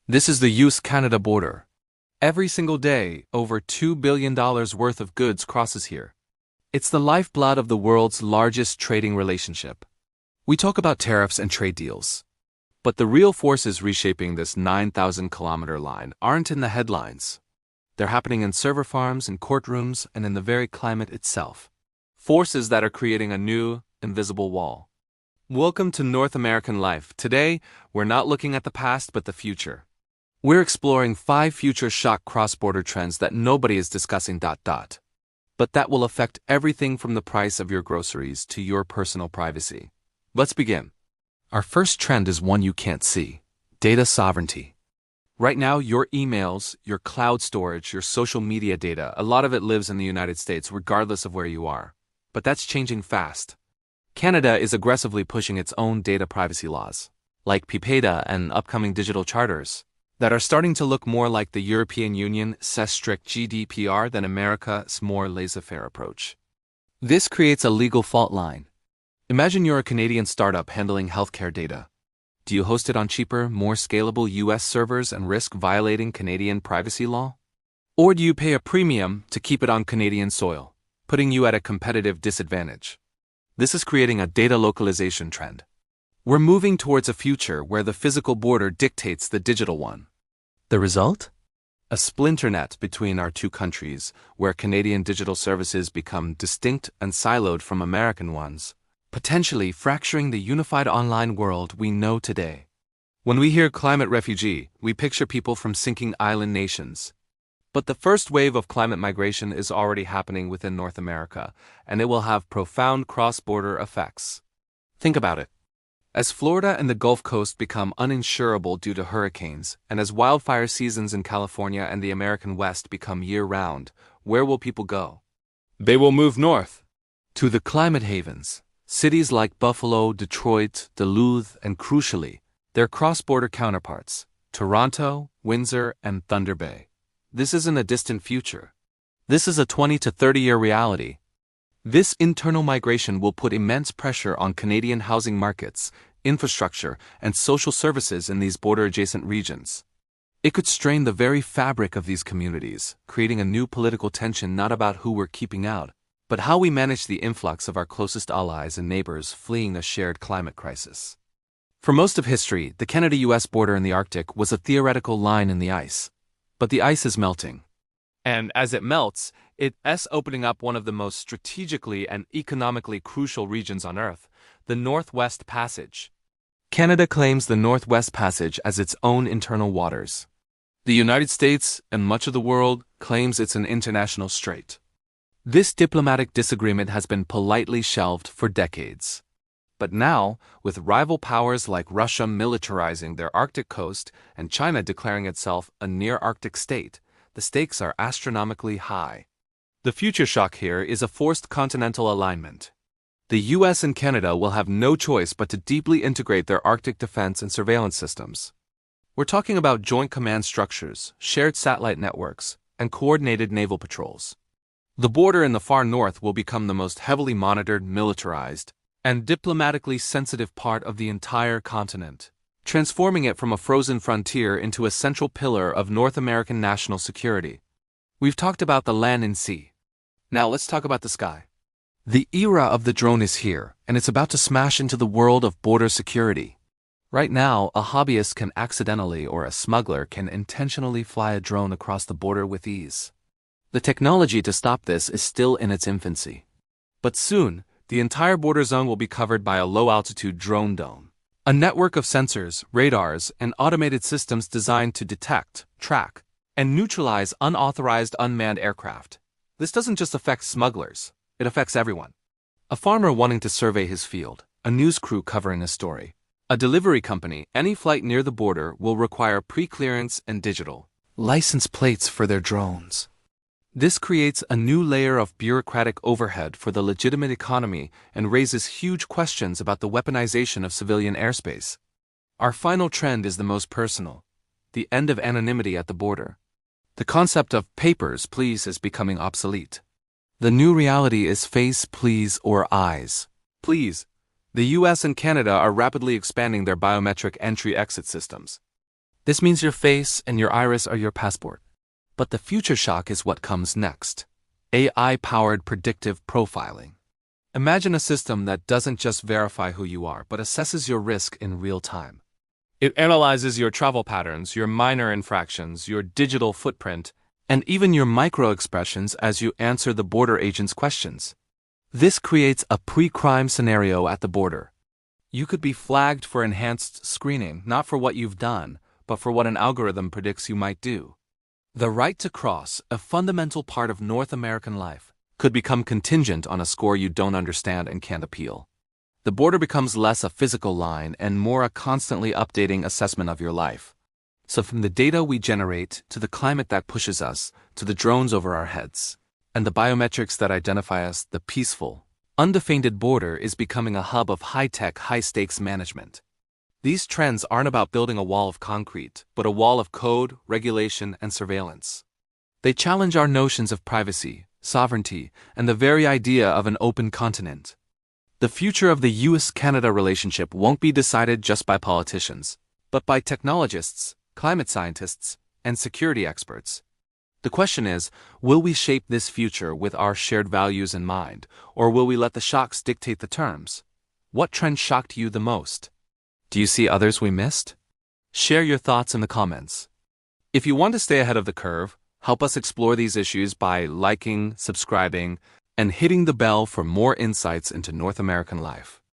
This is the US-Canada border. Every single day, over $2 billion worth of goods crosses here. It's the lifeblood of the world's largest trading relationship. We talk about tariffs and trade deals. But the real forces reshaping this 9,000-kilometer line aren't in the headlines. They're happening in server farms, in courtrooms, and in the very climate itself. Forces that are creating a new, invisible wall. Welcome to North American Life. Today, we're not looking at the past but the future. We're exploring 5 future shock cross-border trends that nobody is discussing. But that will affect everything from the price of your groceries to your personal privacy. Let's begin. Our first trend is one you can't see: data sovereignty. Right now, your emails, your cloud storage, your social media data, a lot of it lives in the United States regardless of where you are. But that's changing fast. Canada is aggressively pushing its own data privacy laws, like PIPEDA and upcoming digital charters, that are starting to look more like the European Union's strict GDPR than America's more laissez-faire approach. This creates a legal fault line. Imagine you're a Canadian startup handling healthcare data. Do you host it on cheaper, more scalable US servers and risk violating Canadian privacy law? Or do you pay a premium to keep it on Canadian soil, putting you at a competitive disadvantage? This is creating a data localization trend. We're moving towards a future where the physical border dictates the digital one. The result? A splinter net between our two countries, where Canadian digital services become distinct and siloed from American ones, potentially fracturing the unified online world we know today. When we hear climate refugee, we picture people from sinking island nations. But the first wave of climate migration is already happening within North America, and it will have profound cross-border effects. Think about it. As Florida and the Gulf Coast become uninsurable due to hurricanes, and as wildfire seasons in California and the American West become year-round, where will people go? They will move north, to the climate havens. Cities like Buffalo, Detroit, Duluth, and crucially, their cross-border counterparts, Toronto, Windsor, and Thunder Bay. This isn't a distant future. This is a 20 to 30-year reality. This internal migration will put immense pressure on Canadian housing markets, infrastructure, and social services in these border-adjacent regions. It could strain the very fabric of these communities, creating a new political tension not about who we're keeping out, but how we manage the influx of our closest allies and neighbors fleeing a shared climate crisis. For most of history, the Canada-US border in the Arctic was a theoretical line in the ice. But the ice is melting. And as it melts, it's opening up one of the most strategically and economically crucial regions on Earth, the Northwest Passage. Canada claims the Northwest Passage as its own internal waters. The United States and much of the world claims it's an international strait. This diplomatic disagreement has been politely shelved for decades. But now, with rival powers like Russia militarizing their Arctic coast and China declaring itself a near-Arctic state, the stakes are astronomically high. The future shock here is a forced continental alignment. The US and Canada will have no choice but to deeply integrate their Arctic defense and surveillance systems. We're talking about joint command structures, shared satellite networks, and coordinated naval patrols. The border in the far north will become the most heavily monitored, militarized, and diplomatically sensitive part of the entire continent, transforming it from a frozen frontier into a central pillar of North American national security. We've talked about the land and sea. Now let's talk about the sky. The era of the drone is here, and it's about to smash into the world of border security. Right now, a hobbyist can accidentally or a smuggler can intentionally fly a drone across the border with ease. The technology to stop this is still in its infancy. But soon, the entire border zone will be covered by a low-altitude drone dome, a network of sensors, radars, and automated systems designed to detect, track, and neutralize unauthorized unmanned aircraft. This doesn't just affect smugglers, it affects everyone. A farmer wanting to survey his field, a news crew covering a story, a delivery company, any flight near the border will require pre-clearance and digital license plates for their drones. This creates a new layer of bureaucratic overhead for the legitimate economy and raises huge questions about the weaponization of civilian airspace. Our final trend is the most personal: the end of anonymity at the border. The concept of papers, please is becoming obsolete. The new reality is face, please, or eyes, please. The US and Canada are rapidly expanding their biometric entry-exit systems. This means your face and your iris are your passport. But the future shock is what comes next. AI-powered predictive profiling. Imagine a system that doesn't just verify who you are, but assesses your risk in real time. It analyzes your travel patterns, your minor infractions, your digital footprint, and even your micro-expressions as you answer the border agent's questions. This creates a pre-crime scenario at the border. You could be flagged for enhanced screening, not for what you've done, but for what an algorithm predicts you might do. The right to cross, a fundamental part of North American life, could become contingent on a score you don't understand and can't appeal. The border becomes less a physical line and more a constantly updating assessment of your life. So from the data we generate, to the climate that pushes us, to the drones over our heads, and the biometrics that identify us, the peaceful, undefended border is becoming a hub of high-tech, high-stakes management. These trends aren't about building a wall of concrete, but a wall of code, regulation, and surveillance. They challenge our notions of privacy, sovereignty, and the very idea of an open continent. The future of the US-Canada relationship won't be decided just by politicians, but by technologists, climate scientists, and security experts. The question is, will we shape this future with our shared values in mind, or will we let the shocks dictate the terms? What trend shocked you the most? Do you see others we missed? Share your thoughts in the comments. If you want to stay ahead of the curve, help us explore these issues by liking, subscribing, and hitting the bell for more insights into North American life.